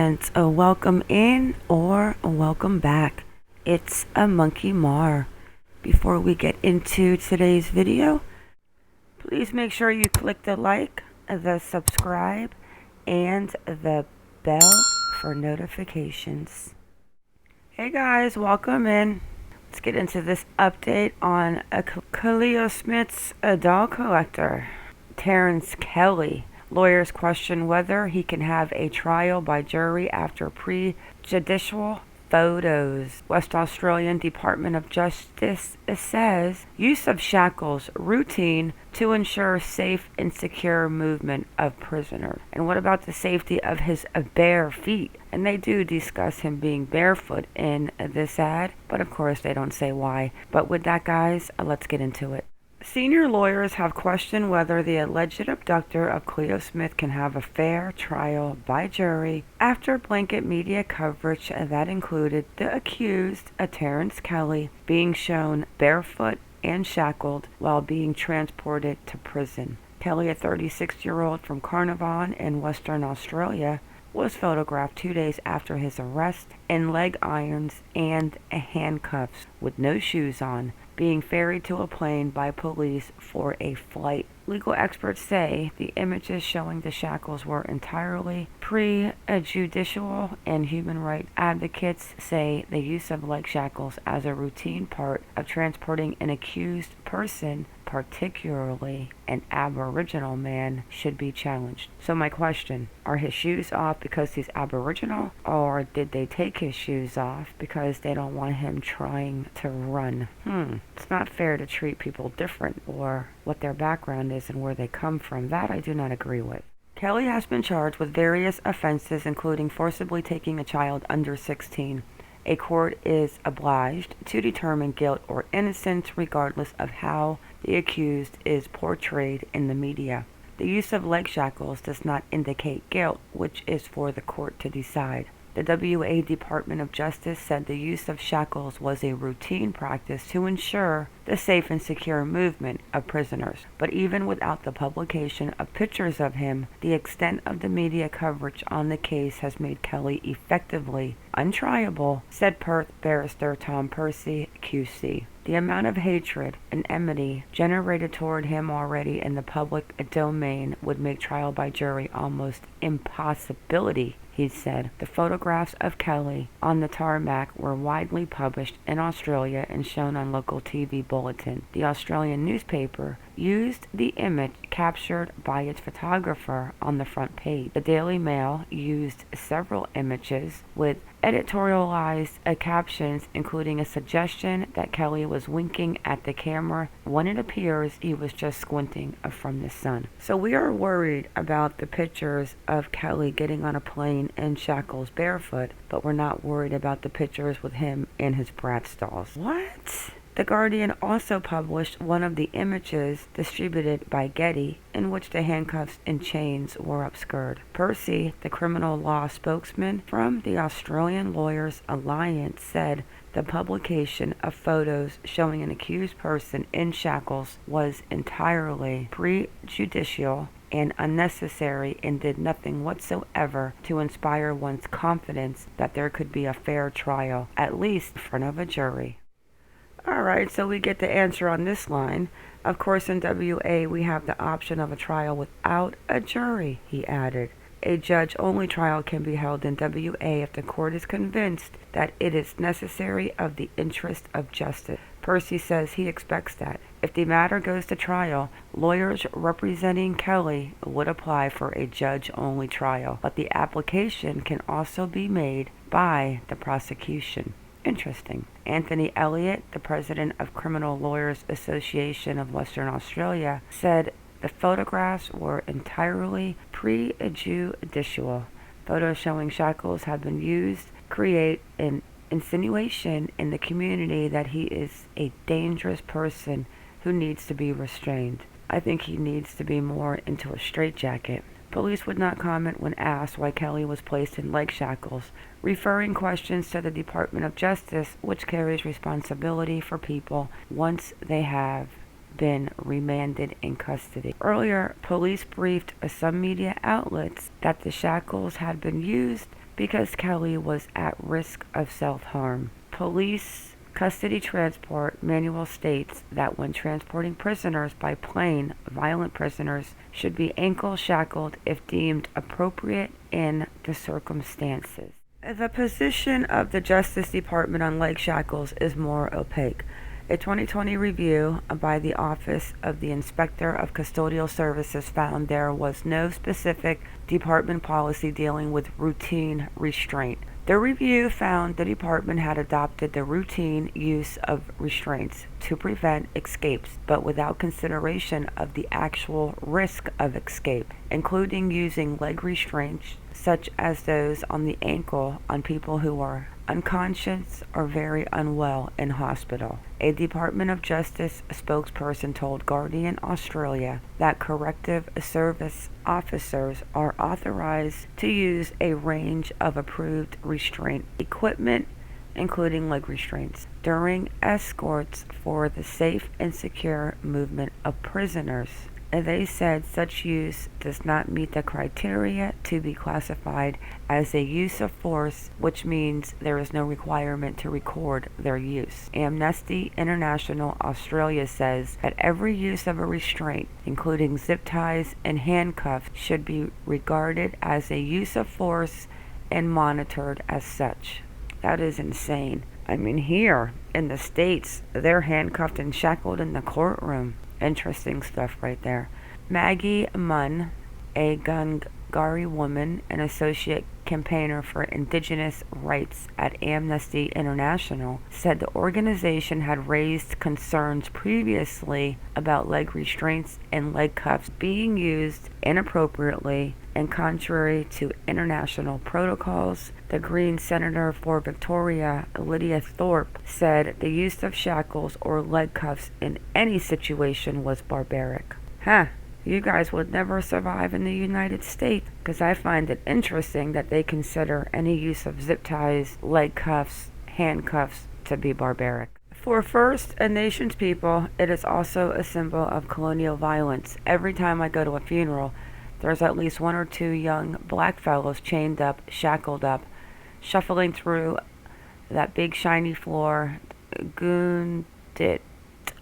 and welcome in or welcome back. It's a MonkieMar. Before we get into today's video, please make sure you click the like, the subscribe, and the bell for notifications. Hey guys, welcome in. Let's get into this update on Cleo Smith's doll collector, Terence Kelly. Lawyers question whether he can have a trial by jury after prejudicial photos. West Australian Department of Justice says use of shackles routine to ensure safe and secure movement of prisoners. And what about the safety of his bare feet? And they do discuss him being barefoot in this ad, but of course they don't say why. But with that, guys, let's get into it. Senior lawyers have questioned whether the alleged abductor of Cleo Smith can have a fair trial by jury after blanket media coverage that included the accused, Terence Kelly, being shown barefoot and shackled while being transported to prison. Kelly, a 36-year-old from Carnarvon in Western Australia, was photographed 2 days after his arrest in leg irons and handcuffs with no shoes on, being ferried to a plane by police for a flight. Legal experts say the images showing the shackles were entirely prejudicial, and human rights advocates say the use of leg shackles as a routine part of transporting an accused person, particularly an Aboriginal man, should be challenged. So my question, are his shoes off because he's Aboriginal, or did they take his shoes off because they don't want him trying to run? It's not fair to treat people different or what their background is and where they come from. That I do not agree with. Kelly has been charged with various offenses, including forcibly taking a child under 16. A court is obliged to determine guilt or innocence regardless of how the accused is portrayed in the media. The use of leg shackles does not indicate guilt, which is for the court to decide. The WA Department of Justice said the use of shackles was a routine practice to ensure the safe and secure movement of prisoners. But even without the publication of pictures of him, the extent of the media coverage on the case has made Kelly effectively untriable, said Perth barrister Tom Percy, QC. The amount of hatred and enmity generated toward him already in the public domain would make trial by jury almost impossibility, he said. The photographs of Kelly on the tarmac were widely published in Australia and shown on local TV bulletin. The Australian newspaper used the image captured by its photographer on the front page. The Daily Mail used several images with editorialized captions, including a suggestion that Kelly was winking at the camera when it appears he was just squinting from the sun. So we are worried about the pictures of Kelly getting on a plane in shackles barefoot, but we're not worried about the pictures with him in his Bratz dolls. What? The Guardian also published one of the images distributed by Getty in which the handcuffs and chains were obscured. Percy, the criminal law spokesman from the Australian Lawyers Alliance, said the publication of photos showing an accused person in shackles was entirely prejudicial and unnecessary and did nothing whatsoever to inspire one's confidence that there could be a fair trial, at least in front of a jury. Alright, so we get the answer on this line. Of course, in WA, we have the option of a trial without a jury, he added. A judge-only trial can be held in WA if the court is convinced that it is necessary of the interest of justice. Percy says he expects that. If the matter goes to trial, lawyers representing Kelly would apply for a judge-only trial, but the application can also be made by the prosecution. Interesting. Anthony Elliott, the president of Criminal Lawyers Association of Western Australia, said the photographs were entirely prejudicial. Photos showing shackles have been used to create an insinuation in the community that he is a dangerous person who needs to be restrained. I think he needs to be more into a straitjacket. Police would not comment when asked why Kelly was placed in leg shackles, referring questions to the Department of Justice, which carries responsibility for people once they have been remanded in custody. Earlier, police briefed some media outlets that the shackles had been used because Kelly was at risk of self-harm. Police custody transport manual states that when transporting prisoners by plane, violent prisoners should be ankle shackled if deemed appropriate in the circumstances. The position of the Justice Department on leg shackles is more opaque. A 2020 review by the Office of the Inspector of Custodial Services found there was no specific department policy dealing with routine restraint. The review found the department had adopted the routine use of restraints to prevent escapes, but without consideration of the actual risk of escape, including using leg restraints such as those on the ankle on people who are unconscious or very unwell in hospital. A Department of Justice spokesperson told Guardian Australia that corrective service officers are authorized to use a range of approved restraint equipment, including leg restraints, during escorts for the safe and secure movement of prisoners. They said such use does not meet the criteria to be classified as a use of force, which means there is no requirement to record their use. Amnesty International Australia says that every use of a restraint, including zip ties and handcuffs, should be regarded as a use of force and monitored as such. That is insane. I mean, here in the States, they're handcuffed and shackled in the courtroom. Interesting stuff right there. Maggie Munn, a Gungari woman and associate campaigner for indigenous rights at Amnesty International, said the organization had raised concerns previously about leg restraints and leg cuffs being used inappropriately and contrary to international protocols. The Green Senator for Victoria, Lydia Thorpe, said the use of shackles or leg cuffs in any situation was barbaric. You guys would never survive in the United States, because I find it interesting that they consider any use of zip ties, leg cuffs, handcuffs to be barbaric. For First Nations people, it is also a symbol of colonial violence. Every time I go to a funeral, there's at least one or two young black fellows chained up, shackled up, shuffling through that big shiny floor. Gundit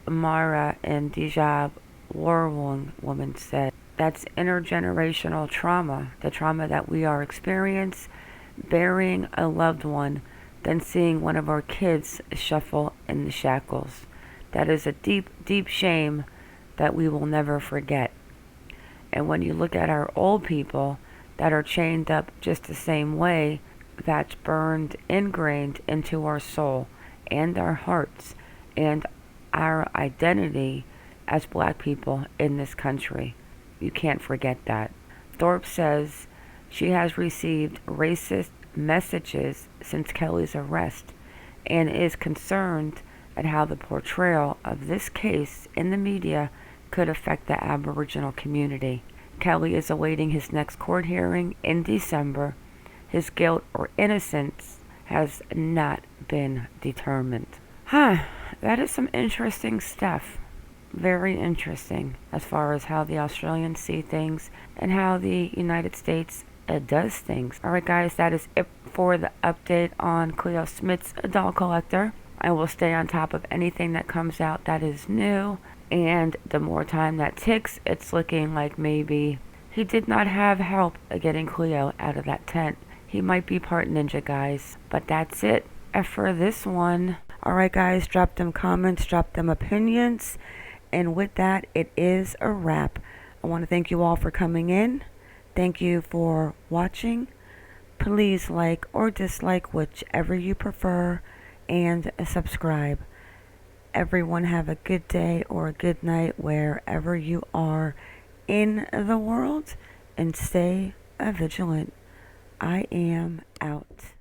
Mara and Dijab Warwong woman said. That's intergenerational trauma, the trauma that we are experiencing, burying a loved one, then seeing one of our kids shuffle in the shackles. That is a deep, deep shame that we will never forget. And when you look at our old people that are chained up just the same way, that's burned, ingrained into our soul and our hearts and our identity as black people in this country. You can't forget that. Thorpe says she has received racist messages since Kelly's arrest and is concerned at how the portrayal of this case in the media could affect the Aboriginal community. Kelly is awaiting his next court hearing in December. His guilt or innocence has not been determined. That is some interesting stuff. Very interesting as far as how the Australians see things and how the United States does things. Alright guys, that is it for the update on Cleo Smith's doll collector. I will stay on top of anything that comes out that is new, and the more time that ticks, it's looking like maybe he did not have help getting Cleo out of that tent. He might be part ninja, guys. But that's it for this one. Alright guys, drop them comments, drop them opinions. And with that, it is a wrap. I want to thank you all for coming in. Thank you for watching. Please like or dislike, whichever you prefer, and subscribe. Everyone have a good day or a good night wherever you are in the world, and stay vigilant. I am out.